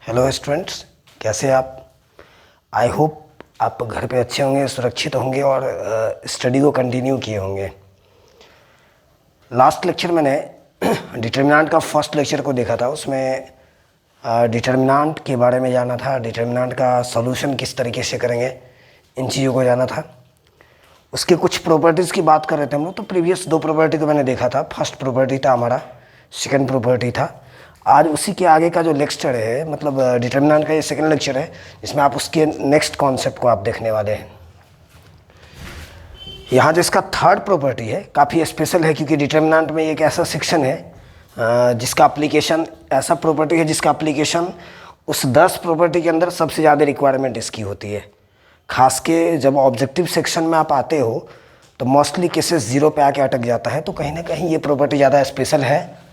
Hello students, कैसे हैं आप। आई होप आप घर पे अच्छे होंगे, सुरक्षित होंगे और स्टडी को कंटिन्यू किए होंगे। लास्ट लेक्चर मैंने डिटर्मिनेंट का फर्स्ट लेक्चर को देखा था। उसमें डिटर्मिनेंट के बारे में जाना था, डिटर्मिनेंट का सॉल्यूशन किस तरीके से करेंगे, इन चीज़ों को जाना था। उसके कुछ प्रॉपर्टीज़ की बात कर रहे थे हम लोग। तो प्रीवियस दो प्रॉपर्टी को मैंने देखा था। फर्स्ट प्रॉपर्टी था हमारा, सेकंड प्रॉपर्टी था। आज उसी के आगे का जो लेक्चर है, मतलब डिटर्मिनेंट का ये सेकंड लेक्चर है, जिसमें आप उसके नेक्स्ट कॉन्सेप्ट को आप देखने वाले हैं। यहाँ जिसका थर्ड प्रॉपर्टी है काफ़ी स्पेशल है, क्योंकि डिटर्मिनेंट में एक ऐसा सेक्शन है जिसका एप्लीकेशन, ऐसा प्रॉपर्टी है जिसका एप्लीकेशन उस 10 प्रॉपर्टी के अंदर सबसे ज़्यादा रिक्वायरमेंट इसकी होती है। खास के जब ऑब्जेक्टिव सेक्शन में आप आते हो तो मोस्टली केसेस 0 पे आके अटक जाता है। तो कहीं ना कहीं ये प्रॉपर्टी ज़्यादा स्पेशल है।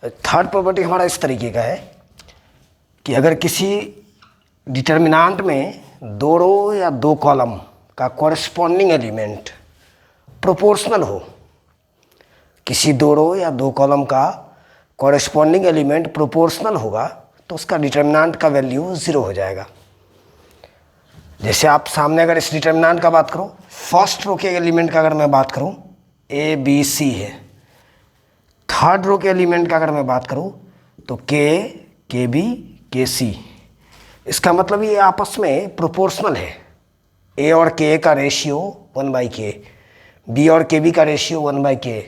थर्ड प्रॉपर्टी हमारा इस तरीके का है कि अगर किसी डिटर्मिनेंट में 2 रो या 2 कॉलम का कॉरस्पॉन्डिंग एलिमेंट प्रोपोर्शनल हो, किसी 2 रो या 2 कॉलम का कॉरस्पॉन्डिंग एलिमेंट प्रोपोर्शनल होगा तो उसका डिटर्मिनेंट का वैल्यू 0 हो जाएगा। जैसे आप सामने अगर इस डिटर्मिनेंट का बात करो, फर्स्ट रो के एलिमेंट का अगर मैं बात करूं ए बी सी है, थर्ड रो के एलिमेंट का अगर मैं बात करूं तो के बी के सी, इसका मतलब ये आपस में प्रोपोर्शनल है। ए और के का रेशियो 1/k, बी और के बी का रेशियो 1/k,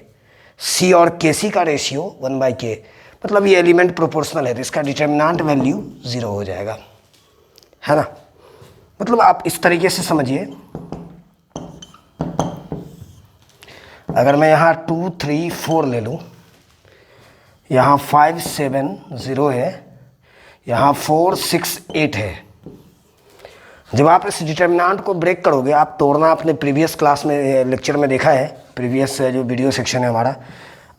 सी और के सी का रेशियो 1/k, मतलब ये एलिमेंट प्रोपोर्शनल है। तो इसका डिटर्मिनेंट वैल्यू 0 हो जाएगा, है ना। मतलब आप इस तरीके से समझिए, अगर मैं यहाँ 2 3 4 ले लूँ, यहाँ 5 7 0 है, यहाँ 4 6 8 है। जब आप इस डिटर्मिनेंट को ब्रेक करोगे, आप तोड़ना आपने प्रीवियस क्लास में लेक्चर में देखा है, प्रीवियस जो वीडियो सेक्शन है हमारा।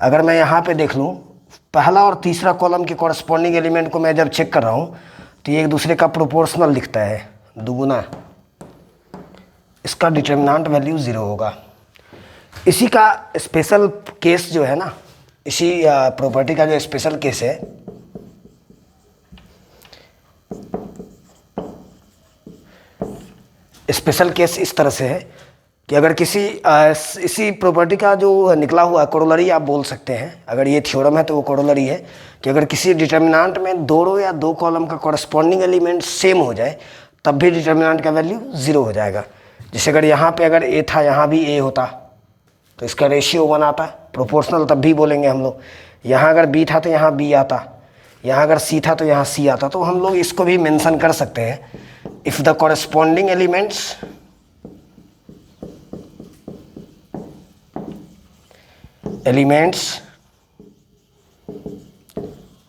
अगर मैं यहाँ पे देख लूँ, पहला और तीसरा कॉलम के कॉरस्पॉन्डिंग एलिमेंट को मैं जब चेक कर रहा हूँ तो ये एक दूसरे का प्रोपोर्शनल दिखता है, दुगुना। इसका डिटर्मिनेंट वैल्यू 0 होगा। इसी का स्पेशल केस जो है ना, इसी प्रॉपर्टी का जो स्पेशल केस है, स्पेशल केस इस तरह से है कि अगर किसी इसी प्रॉपर्टी का जो निकला हुआ कोरोलरी आप बोल सकते हैं, अगर ये थ्योरम है तो वो कोरोलरी है कि अगर किसी डिटर्मिनेंट में 2 रो या 2 कॉलम का कॉरस्पॉन्डिंग एलिमेंट सेम हो जाए तब भी डिटर्मिनेंट का वैल्यू 0 हो जाएगा। जैसे अगर यहाँ पे अगर ए था, यहाँ भी ए होता तो इसका रेशियो 1 आता, प्रोपोर्शनल तब भी बोलेंगे हम लोग। यहाँ अगर बी था तो यहाँ बी आता, यहाँ अगर सी था तो यहाँ सी आता। तो हम लोग इसको भी मेंशन कर सकते हैं, if the corresponding elements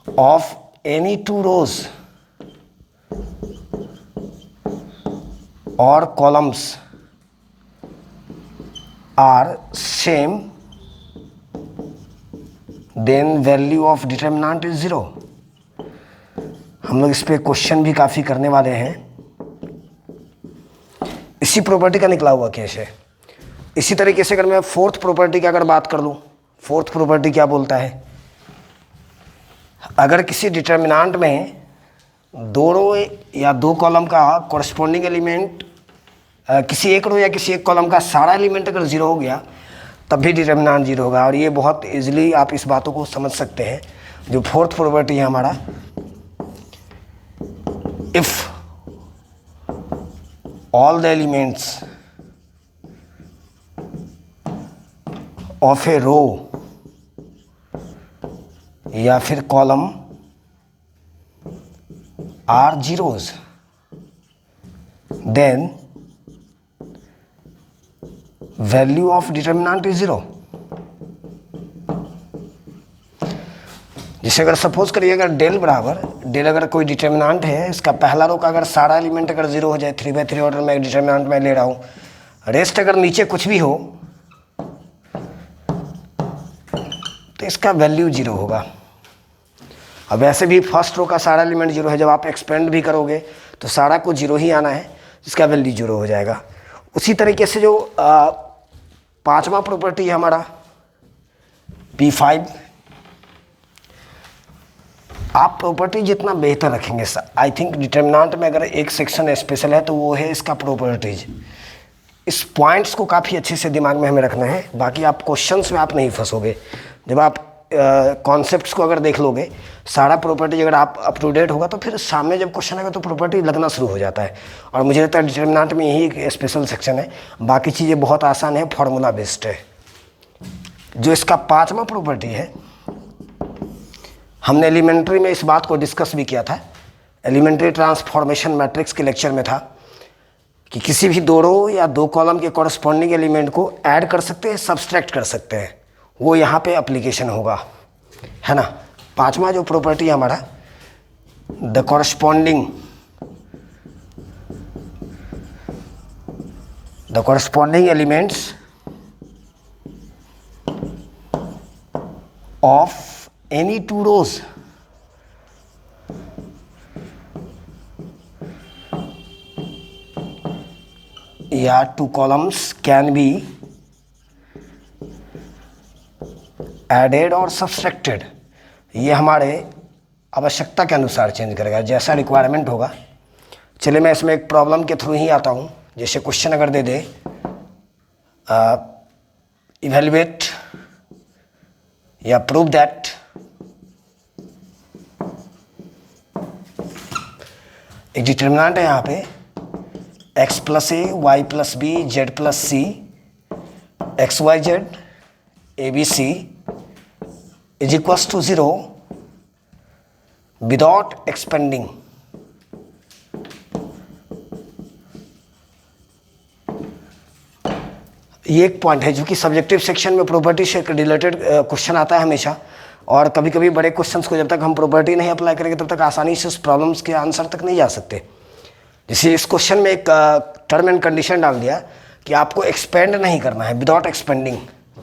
of any 2 rows or columns are same, then value of determinant is 0। हम लोग इस पे क्वेश्चन भी काफ़ी करने वाले हैं। इसी प्रॉपर्टी का निकला हुआ केस है। इसी तरीके से अगर मैं फोर्थ प्रॉपर्टी की अगर बात कर लूँ, फोर्थ प्रॉपर्टी क्या बोलता है, अगर किसी डिटर्मिनेंट में 2 रो या 2 कॉलम का कॉरस्पॉन्डिंग एलिमेंट, किसी एक रो या किसी एक कॉलम का सारा एलिमेंट अगर 0 हो गया तब भी डिटर्मिनेंट 0 होगा। और ये बहुत इजीली आप इस बातों को समझ सकते हैं। जो फोर्थ प्रॉपर्टी है हमारा, if all the elements of A row या फिर column are zeros, then value of determinant is 0। जिसे अगर सपोज करिए, अगर डेल बराबर डेल, अगर कोई डिटर्मिनेंट है, इसका पहला रो का अगर सारा एलिमेंट अगर 0 हो जाए, 3/3 ऑर्डर में एक डिटर्मिनेंट मैं ले रहा हूँ, रेस्ट अगर नीचे कुछ भी हो तो इसका वैल्यू 0 होगा। अब वैसे भी फर्स्ट रो का सारा एलिमेंट 0 है, जब आप एक्सपेंड भी करोगे तो सारा को 0 ही आना है, जिसका वैल्यू 0 हो जाएगा। उसी तरीके से जो 5वां प्रॉपर्टी है हमारा P5, आप प्रॉपर्टी जितना बेहतर रखेंगे, आई थिंक डिटर्मिनेंट में अगर एक सेक्शन स्पेशल है तो वो है इसका प्रॉपर्टीज। इस पॉइंट्स को काफ़ी अच्छे से दिमाग में हमें रखना है, बाकी आप क्वेश्चंस में आप नहीं फंसोगे। जब आप कॉन्सेप्ट्स को अगर देख लोगे, सारा प्रॉपर्टी अगर आप अप टू डेट होगा तो फिर सामने जब क्वेश्चन आएगा तो प्रॉपर्टी लगना शुरू हो जाता है। और मुझे लगता है डिटर्मिनेंट में यही एक स्पेशल सेक्शन है, बाकी चीज़ें बहुत आसान है, फॉर्मूला बेस्ड है। जो इसका 5वां प्रॉपर्टी है, हमने एलिमेंट्री में इस बात को डिस्कस भी किया था, एलिमेंट्री ट्रांसफॉर्मेशन मैट्रिक्स के लेक्चर में था कि किसी भी 2 रो या 2 कॉलम के कॉरस्पॉन्डिंग एलिमेंट को ऐड कर सकते हैं, सब्सट्रैक्ट कर सकते हैं, वो यहाँ पे एप्लीकेशन होगा, है ना। 5वां जो प्रॉपर्टी है हमारा, the corresponding elements of any 2 rows या 2 columns can be added और subtracted। ये हमारे आवश्यकता के अनुसार चेंज करेगा, जैसा रिक्वायरमेंट होगा। चलिए मैं इसमें एक प्रॉब्लम के थ्रू ही आता हूँ। जैसे क्वेश्चन अगर दे दे, इवेल्युएट या प्रूव दैट एक डिटर्मिनेंट है यहाँ पे x + a y + b z + c x y z a b c = 0 without expanding. ये एक पॉइंट है जो कि सब्जेक्टिव सेक्शन में प्रॉपर्टी से रिलेटेड क्वेश्चन आता है हमेशा, और कभी कभी बड़े क्वेश्चंस को जब तक हम प्रॉपर्टी नहीं अप्लाई करेंगे तब तक आसानी से उस प्रॉब्लम्स के आंसर तक नहीं जा सकते। जैसे इस क्वेश्चन में एक टर्म एंड कंडीशन डाल दिया कि आपको एक्सपेंड नहीं करना है, विदाउट एक्सपेंडिंग।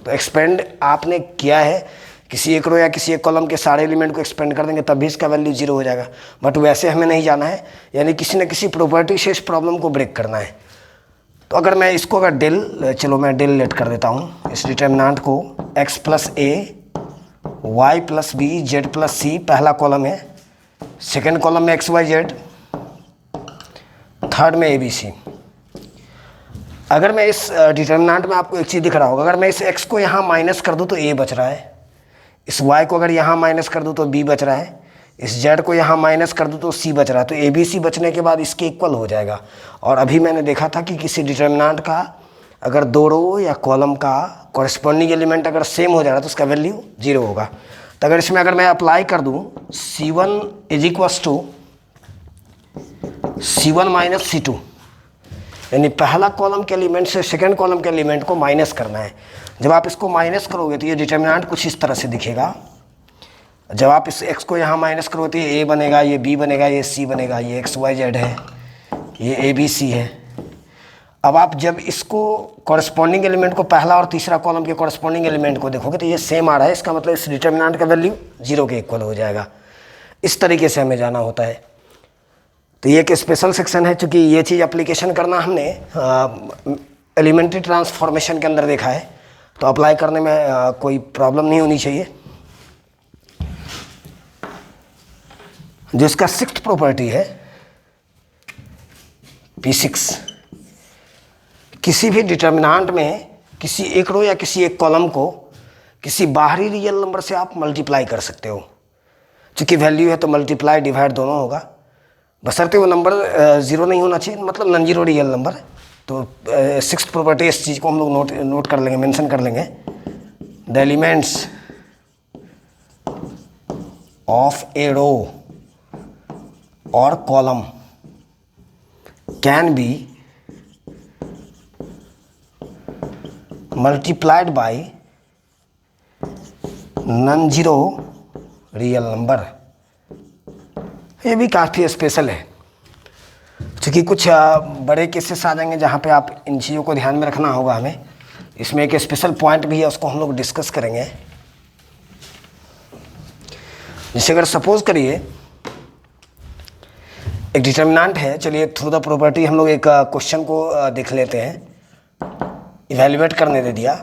तो एक्सपेंड आपने किया है, किसी एक रो या किसी एक कॉलम के सारे एलिमेंट को एक्सपेंड कर देंगे तब भी इसका वैल्यू 0 हो जाएगा, बट वैसे हमें नहीं जाना है, यानी किसी न किसी प्रॉपर्टी से इस प्रॉब्लम को ब्रेक करना है। तो अगर मैं इसको चलो मैं डेल लेट कर देता हूँ इस डिटर्मिनेंट को, x + a y + b z + c पहला कॉलम है, सेकेंड कॉलम में x y z, थर्ड में a b c। अगर मैं इस डिटर्मिनेंट में आपको एक चीज़ दिख रहा होगा, अगर मैं इस x को यहाँ माइनस कर दूँ तो a बच रहा है, इस y को अगर यहाँ माइनस कर दूँ तो b बच रहा है, इस z को यहाँ माइनस कर दूँ तो c बच रहा है। तो a b c बचने के बाद इसके इक्वल हो जाएगा। और अभी मैंने देखा था कि किसी डिटर्मिनेंट का अगर 2 रो या कॉलम का कॉरस्पॉन्डिंग एलिमेंट अगर सेम हो जा रहा है तो उसका वैल्यू 0 होगा। तो अगर इसमें अगर मैं अप्लाई कर दूँ c1 = c1 - c2, यानी पहला कॉलम के एलिमेंट से सेकंड कॉलम के एलिमेंट को माइनस करना है। जब आप इसको माइनस करोगे तो ये डिटर्मिनेंट कुछ इस तरह से दिखेगा। जब आप इस x को यहाँ माइनस करोगे तो ये a बनेगा, ये b बनेगा, ये c बनेगा, ये x y z है, ये a b c है। अब आप जब इसको कॉरस्पॉन्डिंग एलिमेंट को, पहला और तीसरा कॉलम के कॉरस्पॉन्डिंग एलिमेंट को देखोगे तो ये सेम आ रहा है, इसका मतलब इस डिटर्मिनेंट का वैल्यू 0 के इक्वल हो जाएगा। इस तरीके से हमें जाना होता है। तो ये एक स्पेशल सेक्शन है, चूँकि ये चीज़ एप्लीकेशन करना हमने एलिमेंट्री ट्रांसफॉर्मेशन के अंदर देखा है, तो अप्लाई करने में कोई प्रॉब्लम नहीं होनी चाहिए। जो इसका 6th प्रॉपर्टी है P6, किसी भी डिटर्मिनेंट में किसी एक रो या किसी एक कॉलम को किसी बाहरी रियल नंबर से आप मल्टीप्लाई कर सकते हो। चूँकि वैल्यू है तो मल्टीप्लाई डिवाइड दोनों होगा, बशर्ते वो नंबर 0 नहीं होना चाहिए, मतलब नॉन जीरो रियल नंबर। तो 6th प्रॉपर्टी, इस चीज़ को हम लोग नोट कर लेंगे, मेंशन कर लेंगे। The elements of A row और column can be multiplied by non zero real number. ये भी काफ़ी स्पेशल है, क्योंकि कुछ बड़े केसेस आ जाएंगे जहाँ पे आप इन चीज़ों को ध्यान में रखना होगा हमें। इसमें एक स्पेशल पॉइंट भी है, उसको हम लोग डिस्कस करेंगे। जैसे अगर सपोज करिए एक डिटर्मिनेंट है, चलिए थ्रू द प्रॉपर्टी हम लोग एक क्वेश्चन को देख लेते हैं। इवैल्यूएट करने दे दिया,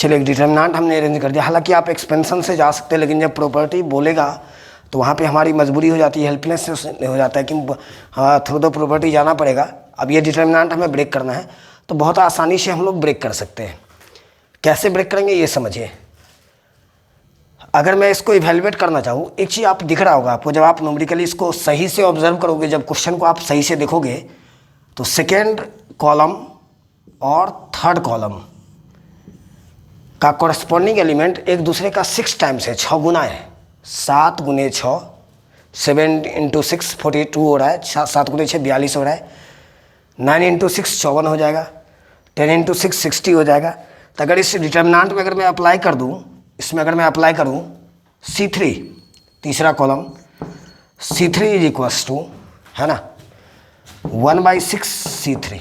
चलिए एक डिटर्मिनेंट हमने अरेंज कर दिया। हालांकि आप एक्सपेंशन से जा सकते हैं, लेकिन जब प्रॉपर्टी बोलेगा तो वहाँ पे हमारी मजबूरी हो जाती है, हेल्पलेस हो जाता है कि हाँ थ्रू द प्रॉपर्टी जाना पड़ेगा। अब ये डिटर्मिनेंट हमें ब्रेक करना है, तो बहुत आसानी से हम लोग ब्रेक कर सकते हैं। कैसे ब्रेक करेंगे ये समझिए। अगर मैं इसको इवेल्युएट करना चाहूँ, एक चीज़ आप दिख रहा होगा आपको, जब आप न्यूमेरिकली इसको सही से ऑब्जर्व करोगे, जब क्वेश्चन को आप सही से देखोगे, तो सेकेंड कॉलम और थर्ड कॉलम का कॉरस्पॉन्डिंग एलिमेंट एक दूसरे का 6 टाइम्स है, 6 गुना है। 7 गुने 6, 7 इंटू 6 42 हो रहा है, 7 गुने 6 42 हो रहा है, 9 इंटू 6 54 हो जाएगा, 10 इंटू 6 60 हो जाएगा। तो अगर इस डिटर्मिनेंट में अगर मैं अप्लाई कर दूँ, इसमें अगर मैं अप्लाई करूँ C3, तीसरा column C3 is equals to, है ना, 1/6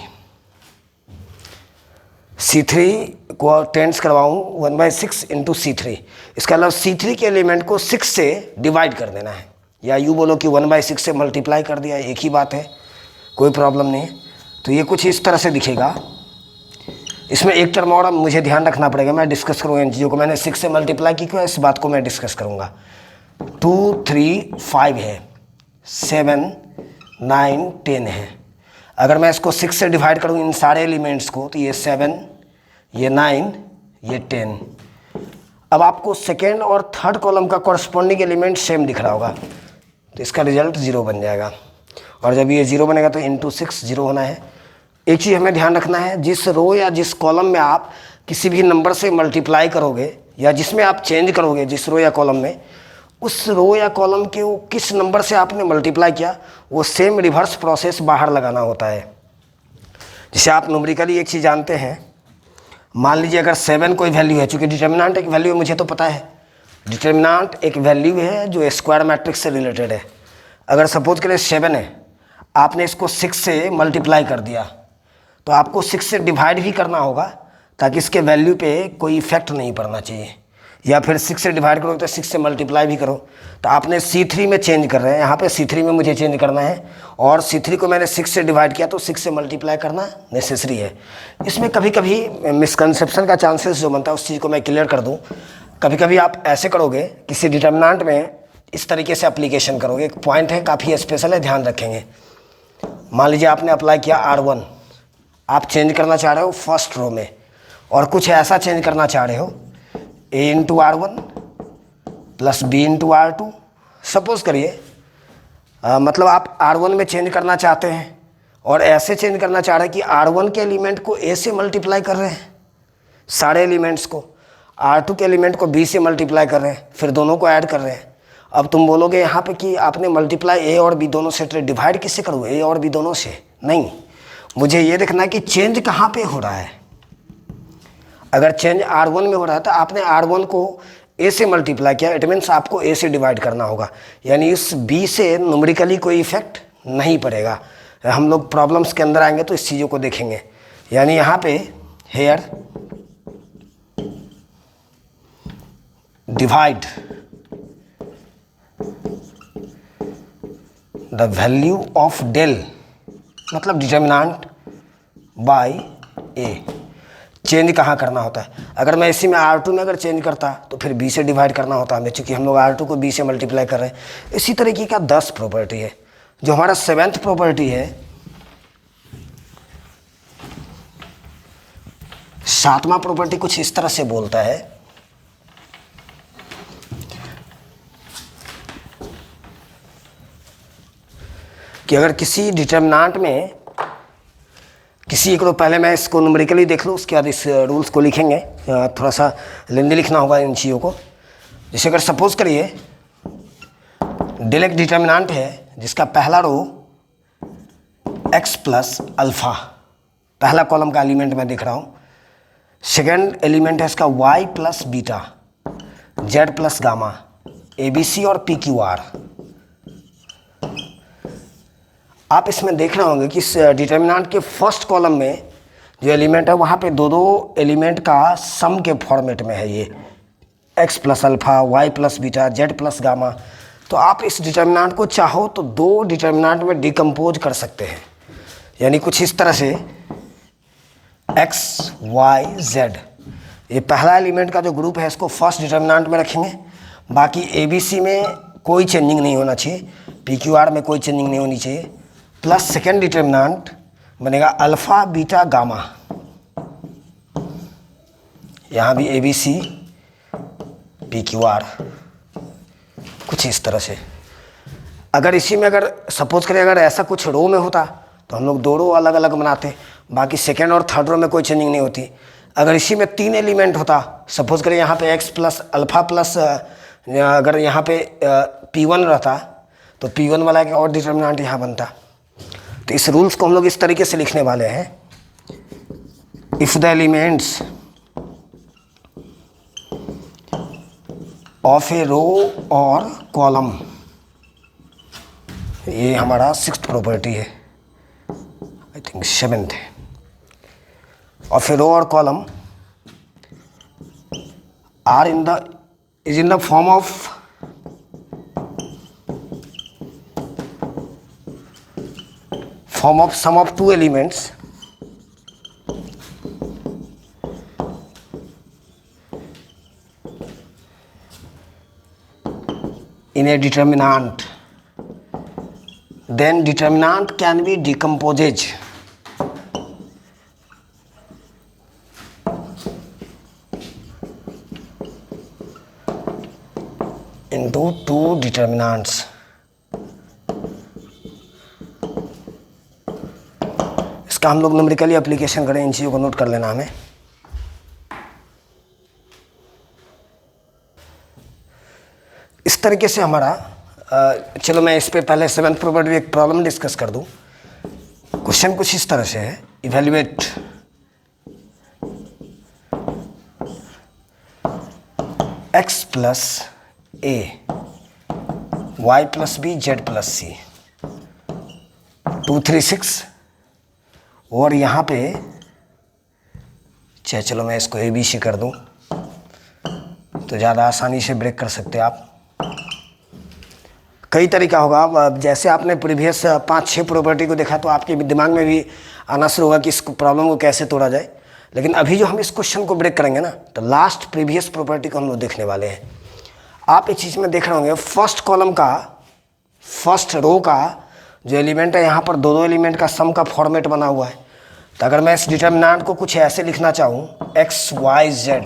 C3 को टेंस करवाऊँ 1/6 इंटू C3। इसका मतलब C3 के एलिमेंट को 6 से डिवाइड कर देना है, या यूँ बोलो कि 1/6 से मल्टीप्लाई कर दिया, एक ही बात है, कोई प्रॉब्लम नहीं है। तो ये कुछ इस तरह से दिखेगा। इसमें एक टर्म और मुझे ध्यान रखना पड़ेगा, मैं डिस्कस करूँगा इन चीज़ों को। मैंने 6 से मल्टीप्लाई की क्यों, इस बात को मैं डिस्कस करूँगा। 2 3 5 है, 7 9 10 है। अगर मैं इसको 6 से डिवाइड करूँ इन सारे एलिमेंट्स को, तो ये 7, ये 9, ये 10। अब आपको सेकेंड और थर्ड कॉलम का कॉरस्पॉन्डिंग एलिमेंट सेम दिख रहा होगा, तो इसका रिजल्ट 0 बन जाएगा। और जब ये 0 बनेगा तो इंटू 6 0 होना है। एक चीज़ हमें ध्यान रखना है, जिस रो या जिस कॉलम में आप किसी भी नंबर से मल्टीप्लाई करोगे, या जिसमें आप चेंज करोगे जिस रो या कॉलम में, उस रो या कॉलम के वो किस नंबर से आपने मल्टीप्लाई किया, वो सेम रिवर्स प्रोसेस बाहर लगाना होता है। जैसे आप न्यूमेरिकली एक चीज़ जानते हैं, मान लीजिए अगर 7 कोई वैल्यू है, चूँकि डिटर्मिनेंट एक वैल्यू है मुझे तो पता है, डिटर्मिनेंट एक वैल्यू है जो स्क्वायर मैट्रिक्स से रिलेटेड है। अगर सपोज करें 7 है, आपने इसको 6 से मल्टीप्लाई कर दिया, तो आपको 6 से डिवाइड भी करना होगा, ताकि इसके वैल्यू पे कोई इफेक्ट नहीं पड़ना चाहिए। या फिर 6 से डिवाइड करो तो 6 से मल्टीप्लाई भी करो, तो आपने C3 में चेंज कर रहे हैं, यहाँ पे C3 में मुझे चेंज करना है, और C3 को मैंने 6 से डिवाइड किया, तो 6 से मल्टीप्लाई करना नेसेसरी है। इसमें कभी कभी मिसकंसेप्शन का चांसेस जो बनता है, उस चीज़ को मैं क्लियर कर दूँ। कभी कभी आप ऐसे करोगे, किसी डिटर्मिनेंट में इस तरीके से अप्लीकेशन करोगे। एक पॉइंट है, काफ़ी स्पेशल है, ध्यान रखेंगे। मान लीजिए आपने अप्लाई किया R1, आप चेंज करना चाह रहे हो फर्स्ट रो में, और कुछ ऐसा चेंज करना चाह रहे हो A into R1 plus B into R2। Suppose करिए मतलब आप R1 में चेंज करना चाहते हैं, और ऐसे चेंज करना चाह रहे हैं कि R1 के एलिमेंट को A से मल्टीप्लाई कर रहे हैं, सारे एलिमेंट्स को, R2 के एलिमेंट को B से मल्टीप्लाई कर रहे हैं, फिर दोनों को ऐड कर रहे हैं। अब तुम बोलोगे यहाँ पे कि आपने मल्टीप्लाई A और B दोनों से, डिवाइड किससे करूँ, A और B दोनों से? नहीं, मुझे ये देखना है कि चेंज कहाँ पे हो रहा है। अगर चेंज R1 में हो रहा है, तो आपने R1 को A से मल्टीप्लाई किया, इट मीन्स आपको A से डिवाइड करना होगा, यानी इस B से न्यूमेरिकली कोई इफेक्ट नहीं पड़ेगा। हम लोग प्रॉब्लम्स के अंदर आएंगे तो इस चीज़ों को देखेंगे। यानी यहाँ पे here divide the value of del, मतलब डिटर्मिनेंट बाय A। चेंज कहाँ करना होता है? अगर मैं इसी में R2 में अगर चेंज करता, तो फिर B से डिवाइड करना होता हमें, चूँकि हम लोग R2 को B से मल्टीप्लाई कर रहे हैं। इसी तरीके का 10 प्रॉपर्टी है। जो हमारा 7th प्रॉपर्टी है, 7वां प्रॉपर्टी कुछ इस तरह से बोलता है कि अगर किसी डिटर्मिनेंट में किसी एक, पहले मैं इसको न्यूमेरिकली देख लूँ, उसके बाद इस रूल्स को लिखेंगे। थोड़ा सा लेंदी लिखना होगा इन चीज़ों को। जैसे अगर सपोज करिए डायरेक्ट डिटर्मिनेंट है, जिसका पहला रो x प्लस अल्फ़ा, पहला कॉलम का एलिमेंट मैं देख रहा हूँ। सेकेंड एलिमेंट है इसका y plus beta, z plus gamma, ABC और PQR। आप इसमें देख रहे होंगे कि इस डिटर्मिनेंट के फर्स्ट कॉलम में जो एलिमेंट है, वहाँ पे दो एलिमेंट का सम के फॉर्मेट में है, ये x plus alpha, y plus beta, z plus gamma. तो आप इस डिटर्मिनेंट को चाहो तो 2 डिटर्मिनेंट में डिकम्पोज कर सकते हैं, यानी कुछ इस तरह से x, y, z। ये पहला एलिमेंट का जो ग्रुप है इसको फर्स्ट डिटर्मिनेंट में रखेंगे। बाकी ABC में कोई चेंजिंग नहीं होना चाहिए, PQR में कोई चेंजिंग नहीं होनी चाहिए। प्लस सेकेंड डिटर्मिनेंट बनेगा अल्फ़ा बीटा गामा। यहाँ भी ABC PQR कुछ इस तरह से। अगर इसी में अगर सपोज करें अगर ऐसा कुछ रो में होता तो हम लोग 2 रो अलग अलग बनाते, बाकी सेकेंड और थर्ड रो में कोई चेंजिंग नहीं होती। अगर इसी में 3 एलिमेंट होता, सपोज करें यहाँ पे x प्लस अल्फ़ा प्लस अगर यहाँ पे P1 रहता तो P1 वाला एक और डिटर्मिनेंट यहाँ बनता। तो इस रूल्स को हम लोग इस तरीके से लिखने वाले हैं, if the elements of A row और कॉलम, ये हमारा 6th प्रॉपर्टी है, आई थिंक 7th है, ऑफ ए रो और column R is in the form of sum of 2 elements in a determinant, then determinant can be decomposed into 2 determinants. इसका हम लोग numerically application करें, इन चीज़ों को नोट कर लेना हमें। इस तरीके से हमारा चलो मैं इस पे पहले 7th प्रॉपर्टी एक प्रॉब्लम डिस्कस कर दूं। क्वेश्चन कुछ इस तरह से है, evaluate x plus a y plus b z plus c 2 3 6 और यहाँ पे चलो मैं इसको ABC कर दूं तो ज़्यादा आसानी से ब्रेक कर सकते हैं आप। कई तरीका होगा, अब जैसे आपने प्रीवियस 5-6 प्रॉपर्टी को देखा तो आपके दिमाग में भी आना शुरू होगा कि इस प्रॉब्लम को कैसे तोड़ा जाए। लेकिन अभी जो हम इस क्वेश्चन को ब्रेक करेंगे ना, तो लास्ट प्रीवियस प्रॉपर्टी को हम लोग देखने वाले हैं। आप इस चीज़ में देख रहे होंगे फर्स्ट कॉलम का फर्स्ट रो का जो एलिमेंट है यहाँ पर 2 एलिमेंट का सम का फॉर्मेट बना हुआ है। तो अगर मैं इस डिटर्मिनेंट को कुछ ऐसे लिखना चाहूँ x y z,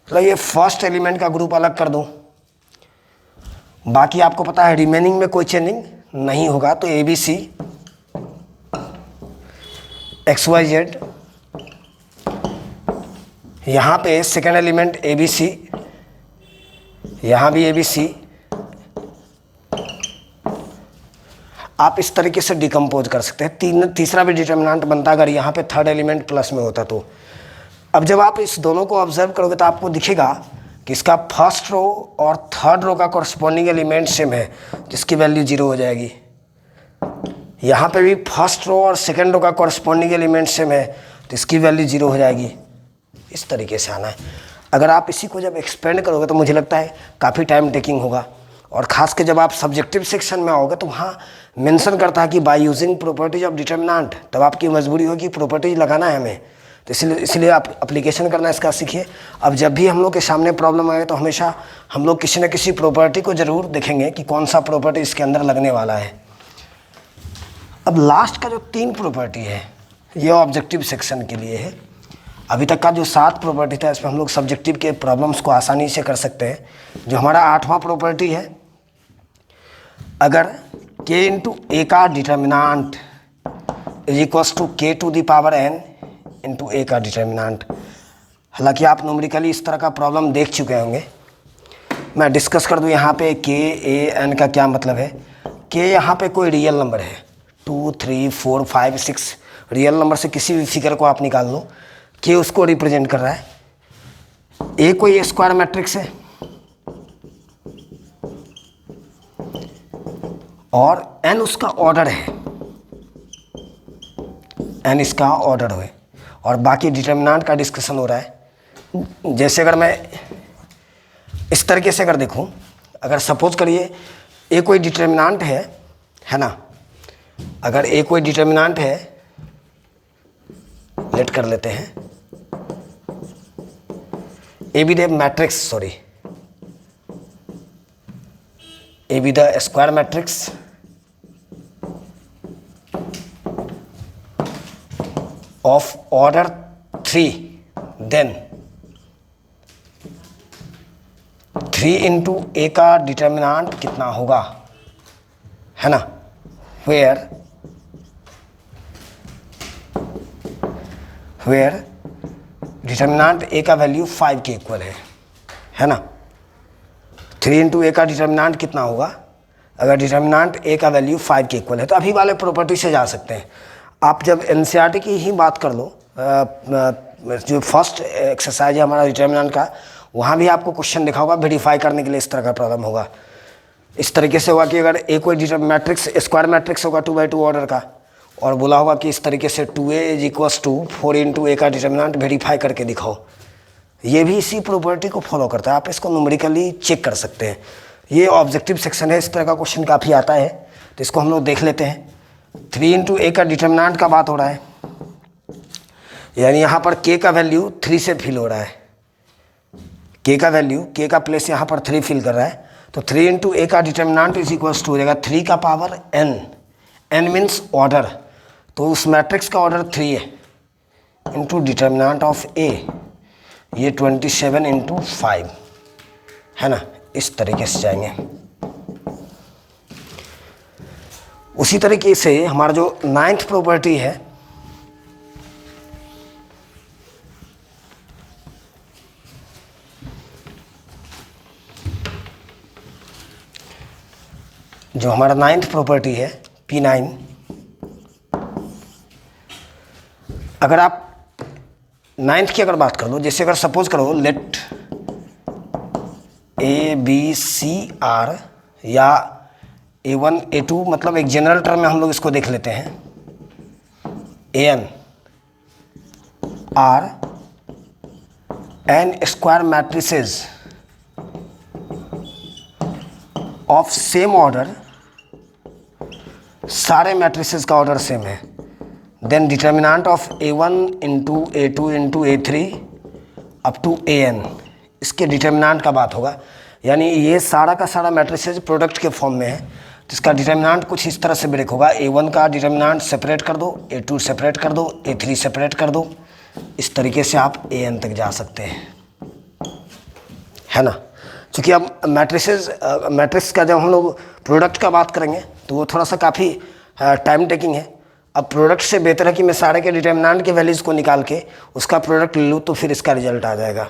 तो ये फर्स्ट एलिमेंट का ग्रुप अलग कर दूँ, बाकी आपको पता है रिमेनिंग में कोई चेंजिंग नहीं होगा। तो ABC x y z, यहाँ पे सेकेंड एलिमेंट ABC, यहाँ भी ABC। आप इस तरीके से डिकम्पोज कर सकते हैं। तीसरा भी डिटर्मिनेंट बनता अगर यहाँ पे थर्ड एलिमेंट प्लस में होता तो। अब जब आप इस दोनों को ऑब्जर्व करोगे तो आपको दिखेगा कि इसका फर्स्ट रो और थर्ड रो का कॉरस्पॉन्डिंग एलिमेंट सेम है, जिसकी वैल्यू 0 हो जाएगी। यहाँ पे भी फर्स्ट रो और सेकेंड रो का कॉरस्पॉन्डिंग एलिमेंट सेम है, तो इसकी वैल्यू 0 हो जाएगी। इस तरीके से आना है। अगर आप इसी को जब एक्सपेंड करोगे तो मुझे लगता है काफ़ी टाइम टेकिंग होगा, और ख़ास के जब आप सब्जेक्टिव सेक्शन में आओगे तो वहाँ मेंशन करता है कि by using properties of determinant, तब आपकी मजबूरी होगी प्रॉपर्टीज लगाना है हमें। तो इसलिए आप एप्लीकेशन करना इसका सीखिए। अब जब भी हम लोग के सामने प्रॉब्लम आए तो हमेशा हम लोग किसी न किसी प्रॉपर्टी को ज़रूर देखेंगे कि कौन सा प्रॉपर्टी इसके अंदर लगने वाला है। अब लास्ट का जो 3 प्रॉपर्टी है ये ऑब्जेक्टिव सेक्शन के लिए है। अभी तक का जो 7 प्रॉपर्टी था इसमें हम लोग सब्जेक्टिव के प्रॉब्लम्स को आसानी से कर सकते हैं। जो हमारा 8वां प्रॉपर्टी है, अगर k इंटू ए का determinant is equals to k to the power n into A का डिटर्मिनेंट। हालांकि आप न्यूमेरिकली इस तरह का प्रॉब्लम देख चुके होंगे, मैं डिस्कस कर दूं यहाँ पे k a n का क्या मतलब है। k यहाँ पे कोई रियल नंबर है, 2 3 4 5 6 रियल नंबर से किसी भी फिगर को आप निकाल लो, k उसको रिप्रेजेंट कर रहा है। a कोई स्क्वायर मैट्रिक्स है और n उसका ऑर्डर है, n इसका ऑर्डर है, और बाकी डिटर्मिनेंट का डिस्कशन हो रहा है। जैसे अगर मैं इस तरीके से अगर देखूं, अगर सपोज करिए a कोई डिटर्मिनेंट है ना, अगर a कोई डिटर्मिनेंट है, लेट कर लेते हैं, A be the matrix, sorry, A be the square matrix of order 3, then 3 into A का डिटर्मिनांट कितना होगा, है ना, वेयर डिटर्मिनांट ए का वैल्यू 5 के इक्वल है ना। 3 इंटू ए का डिटर्मिनांट कितना होगा, अगर डिटर्मिनांट ए का वैल्यू 5 के इक्वल है तो अभी वाले प्रॉपर्टी से जा सकते हैं। आप जब एनसीईआरटी की ही बात कर लो, जो फर्स्ट एक्सरसाइज है हमारा डिटर्मिनेंट का, वहाँ भी आपको क्वेश्चन लिखा होगा वेरीफाई करने के लिए इस तरह का प्रॉब्लम होगा। इस तरीके से होगा कि अगर ए कोई मैट्रिक्स स्क्वायर मैट्रिक्स होगा 2x2 ऑर्डर का, और बोला होगा कि इस तरीके से 2a = 4 इंटू ए का डिटर्मिनेंट वेरीफाई करके दिखाओ। ये भी इसी प्रॉपर्टी को फॉलो करता है, आप इसको न्यूमेरिकली चेक कर सकते हैं। ये ऑब्जेक्टिव सेक्शन है, इस तरह का क्वेश्चन काफ़ी आता है, तो इसको हम लोग देख लेते हैं। 3 इंटू ए का डिटर्मिनेंट का बात हो रहा है, यानी यहाँ पर k का वैल्यू 3 से फिल हो रहा है, k का वैल्यू, k का प्लेस यहाँ पर 3 फिल कर रहा है, तो 3 इंटू ए का डिटर्मिनेंट = हो जाएगा 3 का power n, n means order, तो उस मैट्रिक्स का ऑर्डर 3 है, इंटू डिटर्मिनेंट ऑफ a, ये 27 इंटू 5, है ना, इस तरीके से जाएंगे। उसी तरीके से हमारा जो 9th प्रॉपर्टी है, जो हमारा 9th प्रॉपर्टी है P9, अगर आप 9th की अगर बात कर लो, जैसे अगर सपोज करो लेट ABCR या A1 A2, मतलब एक जनरल टर्म में हम लोग इसको देख लेते हैं, AN R n square matrices of same order, सारे मैट्रिसेस का ऑर्डर सेम है, then determinant of A1 into A2 into A3 up to AN, इसके डिटर्मिनेंट का बात होगा। यानी ये सारा का सारा मैट्रिसेस प्रोडक्ट के फॉर्म में है, जिसका डिटर्मिनेंट कुछ इस तरह से ब्रेक होगा। A1 का डिटर्मिनेंट सेपरेट कर दो, A2 सेपरेट कर दो, A3 सेपरेट कर दो, इस तरीके से आप AN तक जा सकते हैं, है ना। क्योंकि अब मैट्रिक्स का जब हम लोग प्रोडक्ट का बात करेंगे तो वो थोड़ा सा काफ़ी टाइम टेकिंग है। अब प्रोडक्ट से बेहतर है कि मैं सारे के डिटर्मिनेंट के वैल्यूज़ को निकाल के उसका प्रोडक्ट ले लूँ, तो फिर इसका रिजल्ट आ जाएगा।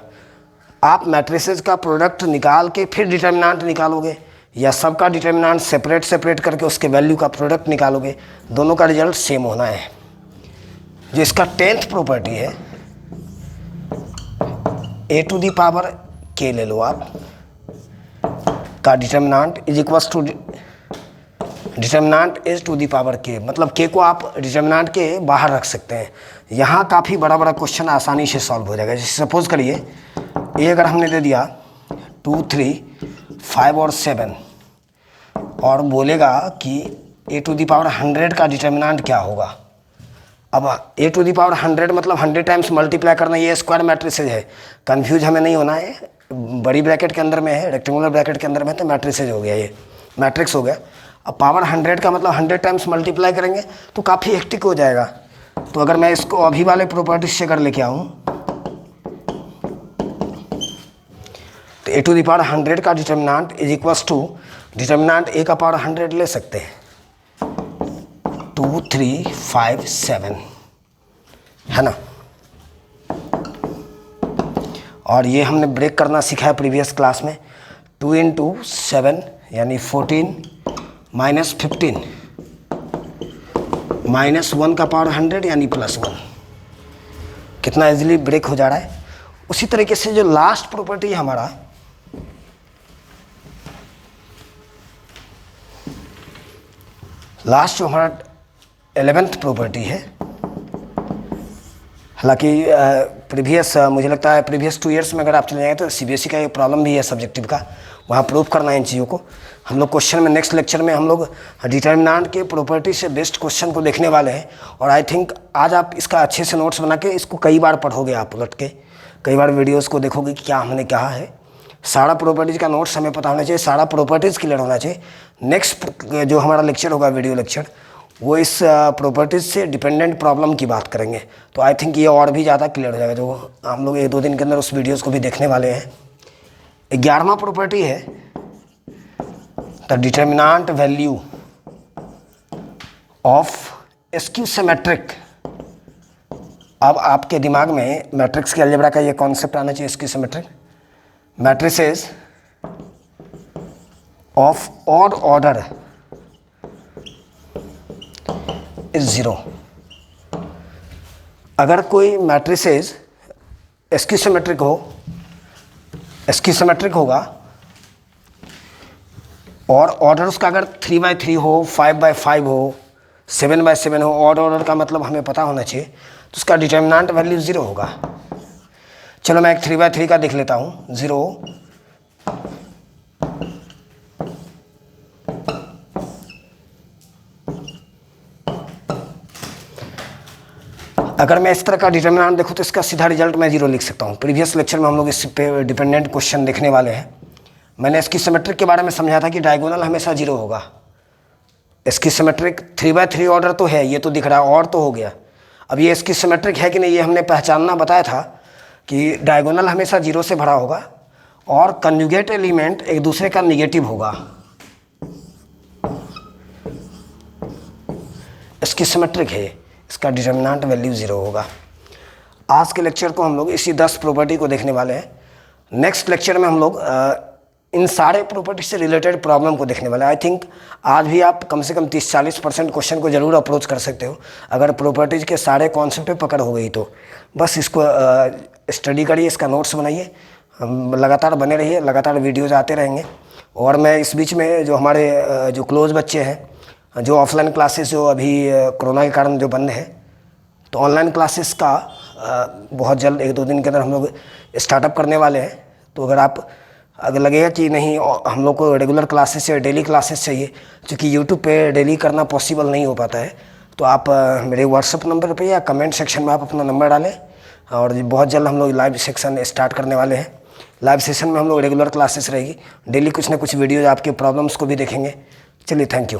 आप मैट्रिसेस का प्रोडक्ट निकाल के फिर डिटर्मिनेंट निकालोगे, या सबका डिटर्मिनेंट सेपरेट करके उसके वैल्यू का प्रोडक्ट निकालोगे, दोनों का रिजल्ट सेम होना है। जो इसका 10th प्रॉपर्टी है, a⁴ ले लो आप, का डिटर्मिनेंट =k, मतलब k को आप डिटर्मिनेंट के बाहर रख सकते हैं। यहाँ काफ़ी बड़ा क्वेश्चन आसानी से सॉल्व हो जाएगा। जैसे सपोज करिए ये अगर हमने दे दिया 2, 3, 5 और 7, और बोलेगा कि a⁴ का डिटर्मिनेंट क्या होगा। अब a⁴ मतलब 100 टाइम्स मल्टीप्लाई करना, ये स्क्वायर मैट्रिसेज है, कंफ्यूज हमें नहीं होना है। बड़ी ब्रैकेट के अंदर में है, रेक्टेंगुलर ब्रैकेट के अंदर में, तो मैट्रिसेज हो गया, ये मैट्रिक्स हो गया। अब पावर 100 का मतलब 100 टाइम्स मल्टीप्लाई करेंगे तो काफ़ी हेक्टिक हो जाएगा। तो अगर मैं इसको अभी वाले प्रॉपर्टी से अगर लेके आऊँ तो a⁴ का डिटर्मिनेंट डिटर्मिनेंट a का पावर 100 ले सकते हैं, 2, 3, 5, 7, है ना। और ये हमने ब्रेक करना सीखा है प्रीवियस क्लास में। 2 इंटू 7 यानी 14 माइनस 15 माइनस 1 का पावर 100 यानी +1, कितना इजीली ब्रेक हो जा रहा है। उसी तरीके से जो लास्ट प्रॉपर्टी है हमारा, लास्ट जो हमारा 11th प्रॉपर्टी है, हालांकि प्रीवियस मुझे लगता है प्रीवियस 2 ईयर्स में अगर आप चले जाएंगे तो CBSE का ये प्रॉब्लम भी है सब्जेक्टिव का, वहाँ प्रूव करना है इन चीज़ों को। हम लोग क्वेश्चन में नेक्स्ट लेक्चर में हम लोग डिटर्मिनेंट के प्रॉपर्टी से बेस्ड क्वेश्चन को देखने वाले हैं। और आई थिंक आज आप इसका अच्छे से नोट्स बना के इसको कई बार पढ़ोगे आप उलट के, कई बार वीडियोस को देखोगे कि क्या हमने कहा है। सारा प्रॉपर्टीज़ का नोट्स हमें पता होना चाहिए, सारा प्रॉपर्टीज़ क्लियर होना चाहिए। नेक्स्ट जो हमारा लेक्चर होगा, वीडियो लेक्चर, वो इस प्रॉपर्टीज़ से डिपेंडेंट प्रॉब्लम की बात करेंगे। तो आई थिंक ये और भी ज़्यादा क्लियर हो जाएगा, जो हम लोग 1-2 दिन के अंदर उस वीडियोज़ को भी देखने वाले हैं। 11वां प्रॉपर्टी है the determinant value of skew symmetric. अब आपके दिमाग में मैट्रिक्स के अलजेब्रा का ये कॉन्सेप्ट आना चाहिए, skew symmetric matrices of odd order is 0। अगर कोई मैट्रिसेस स्क्यू सिमेट्रिक होगा और ऑर्डर उसका अगर 3/3 हो, 5/5 हो, 7/7 हो, ऑड ऑर्डर का मतलब हमें पता होना चाहिए, तो उसका डिटर्मिनेंट वैल्यू 0 होगा। चलो मैं एक 3/3 का देख लेता हूँ। 0 अगर मैं इस तरह का डिटर्मिनेंट देखूँ तो इसका सीधा रिजल्ट मैं 0 लिख सकता हूँ। प्रीवियस लेक्चर में हम लोग इस पे डिपेंडेंट क्वेश्चन देखने वाले हैं। मैंने इसकी सिमेट्रिक के बारे में समझा था कि डायगोनल हमेशा 0 होगा। इसकी सिमेट्रिक 3/3 ऑर्डर तो है, ये तो दिख रहा है, और तो हो गया। अब ये इसकी सिमेट्रिक है कि नहीं, ये हमने पहचानना बताया था कि डायगोनल हमेशा 0 से भरा होगा और कंजुगेट एलिमेंट एक दूसरे का निगेटिव होगा। इसकी सिमेट्रिक है, इसका डिटर्मिनेंट वैल्यू 0 होगा। आज के लेक्चर को हम लोग इसी 10 प्रॉपर्टी को देखने वाले हैं। नेक्स्ट लेक्चर में हम लोग इन सारे प्रॉपर्टी से रिलेटेड प्रॉब्लम को देखने वाले हैं। आई थिंक आज भी आप कम से कम 30-40% क्वेश्चन को ज़रूर अप्रोच कर सकते हो, अगर प्रॉपर्टीज़ के सारे कॉन्सेप्ट पे पकड़ हो गई तो। बस इसको स्टडी करिए, इसका नोट्स बनाइए, लगातार बने रहिए, लगातार वीडियोज़ आते रहेंगे। और मैं इस बीच में जो हमारे जो क्लोज बच्चे हैं, जो ऑफलाइन क्लासेस जो अभी कोरोना के कारण जो बंद है, तो ऑनलाइन क्लासेस का बहुत जल्द 1-2 दिन के अंदर हम लोग स्टार्टअप करने वाले हैं। तो अगर लगेगा कि नहीं हम लोग को रेगुलर क्लासेस या डेली क्लासेस चाहिए, क्योंकि यूट्यूब पे डेली करना पॉसिबल नहीं हो पाता है, तो आप मेरे व्हाट्सअप नंबर पे या कमेंट सेक्शन में आप अपना नंबर डालें। और बहुत जल्द हम लोग लाइव सेक्शन स्टार्ट करने वाले हैं। लाइव सेशन में हम लोग रेगुलर क्लासेस रहेगी, डेली कुछ ना कुछ वीडियोज़ आपके प्रॉब्लम्स को भी देखेंगे। चलिए, थैंक यू।